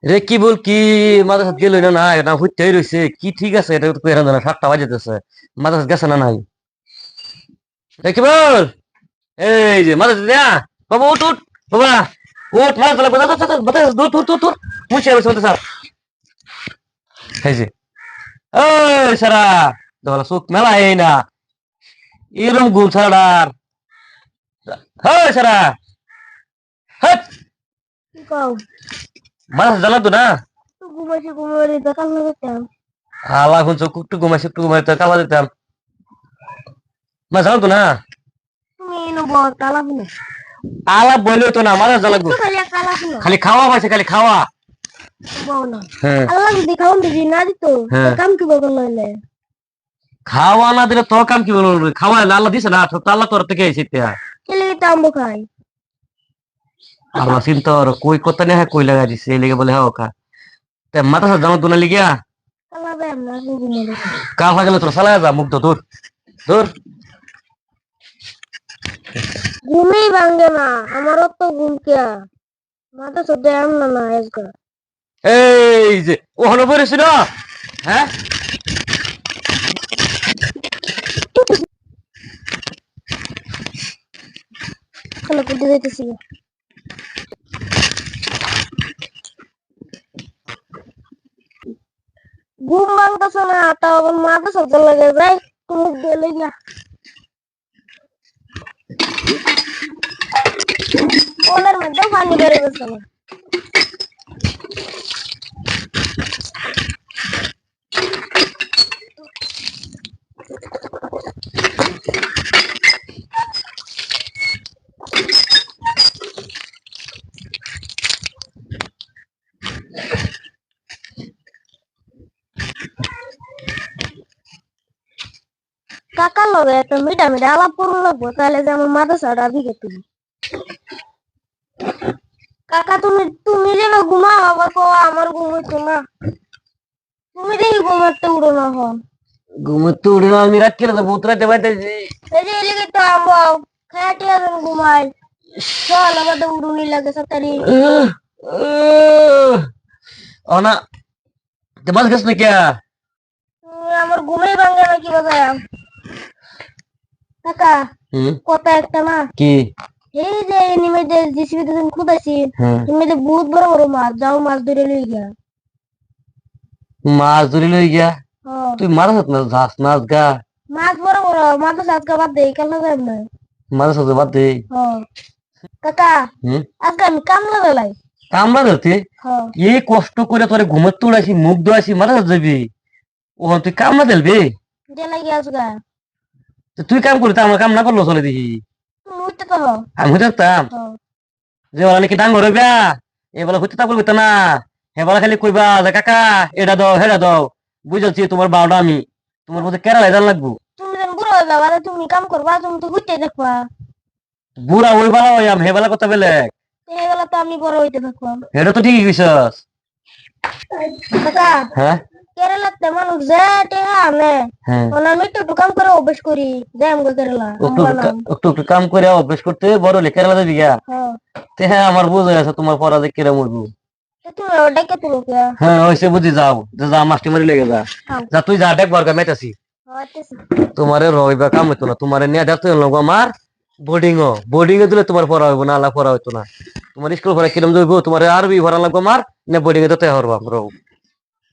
রে কি বল কি মাদ্রাসা গেল না না না হইতেই রইছে কি ঠিক আছে এটা তো কইরা না 7টা বাজেতেছে মাদ্রাসা গেছে না নাই রে কি বল এই যে মাদ্রাসা দিয়া বাবা উঠ উঠ বাবা উঠ মাদ্রাসা লাগবে বাতাস দূর দূর দূর দূর মুছে বসে বলতে স্যার এই যে এই সারা দলা সুখ মেলা এই না এরম গুল ছাড়ার হ্যাঁ সারা হাট কি কও মাদ্রাসা জানা তো না তো ঘুমাইছি ঘুমাই তো কাল করতাম হালা কোন চোখ একটু ঘুমাই তো কালা দিতাম মা জানো তো না তুমি এনো বল কালা ফুলে আলাপ বললেও তো না মাদ্রাসা লাগবে খালি কালা ফুলে খালি খাওয়া পাইছে খালি খাওয়া বল না হ্যাঁ আল্লাহ যদি খাওন দিবি না দিত হ্যাঁ। কাম কি বল লইলে খাওয়া না দিলে তোর কাম কি বলবো খাওয়া আল্লাহ দিছে না তো আল্লাহ তোর থেকে এসেছে কেলে তাম্বু খাই আল্লাহ চিন্তা আর কই কথা নেই কই লাগা দিছে এই লেগে বলে হ্যাঁ খা তে মাদ্রাসা জানো তো না লিগিয়া কালা ব্যাম না ঘুমাই কাল গেলে তোর সালা যা মুগ্ধ দূর দূর ঘুমই ভাঙ্গে না আমারও তো ঘুম কে মাথা সদ্য এম না না আজকে এই যে ওখানে পড়েছি না হ্যাঁ খালা কুটে যাইতেছি ঘুম ভাঙতেছে না তাও আবার মাথা সদ্য লাগে যাই তুমি গেলে গিয়া কোলের মধ্যে পানি বেড়ে গেছে না কাকার লগে একটা মিঠা মিঠা আলাপ করুন লাগবো তাহলে যে আমার মাথা ছাড়া দিকে তুমি কাকা তুমি তুমি যেন ঘুমাও আবার কো আমার ঘুম হইতো না তুমি দেখি ঘুমাতে উড়ো না হন ঘুমোতে উঠে না আমি রাত কেটে যাবো উতরাইতে পাইতেছি এই যে এলিগে তো আমবাও খাটিয়া যেন ঘুমাই চল আবার তো উড়ুনি লাগে সাতারি অনা তে মাছ গেছ না কে আমার ঘুমেই ভাঙে না কি বাজায় কাকা কথা একটা না কি এই যে নিমে যে জিসিবি তে খুদাইছি হ্যাঁ তুমি যে বহুত বড় বড় মাছ যাও মাছ ধরে লই গিয়া মাছ ধরে লই গিয়া হ্যাঁ তুই মাছ না যাস নাচ গা মাছ বড় বড় মাছ আজকে বাদ দেই কাল না যাই না মাছ সাথে বাদ দে হ্যাঁ কাকা আজকে আমি কামলা বেলাই কামলা ধরতে হ্যাঁ এই কষ্ট করে তোরে ঘুমোতে উড়াইছি মুখ ধোয়াইছি মারা যাবি ও তুই কামলা দেলবি যে লাগি আজকে তুই কাম করতে আমার কাম না করলো চলে দেখি তুমি উঠতে তো হও আমি হইতে থাকতাম হ্যাঁ যে বলা নাকি ডাঙ্গর হইবা এবেলা হইতে থাকবো হইতো না হেবেলা খালি কইবা যে কাকা এটা দাও হেটা দাও বুঝাচ্ছি তোমার বারোটা আমি তোমার মধ্যে কেরালাই জান লাগবো তুমি যেন বুড়ো হয়ে যাবা রে, তুমি কাম করবা তুমি তো উঠতে দেখবা বুড়া ওই বেলা হইয়াম হেবেলা কথা বেলেগ এই বেলা তো আমি বড় হইতে থাকবাম এটা তো ঠিকই কইছস কাকা হ্যাঁ কেরালাতে মানুষ যে টেহা আনে হ্যাঁ ওনা আমি একটু কাম করে অভ্যাস করি যাই আমগো কেরালা একটু একটু একটু কাম করে অভ্যাস করতে বড় হলে কেরালা যাবি গা হ্যাঁ তে হ্যাঁ আমার বুঝে আছে তোমার পড়া যে কেরা মরবো তো তুমি ডেকে তুলো কে হ্যাঁ হয়েছে বুঝি যাও যে যা মাস্টি মারি লেগে যা যা তুই যা দেখ বর্গা মেটাছি তোমারে রইবা কাম হইতো না তোমারে নিয়ে দেখতে হলো আমার বোর্ডিং এ দিলে তোমার পড়া হইব না আলা পড়া হইতো না তোমার স্কুল পড়া কিরম যাইব তোমার আরবি ভরা লাগবো আমার না বোর্ডিং এ দিতে হরবাম রও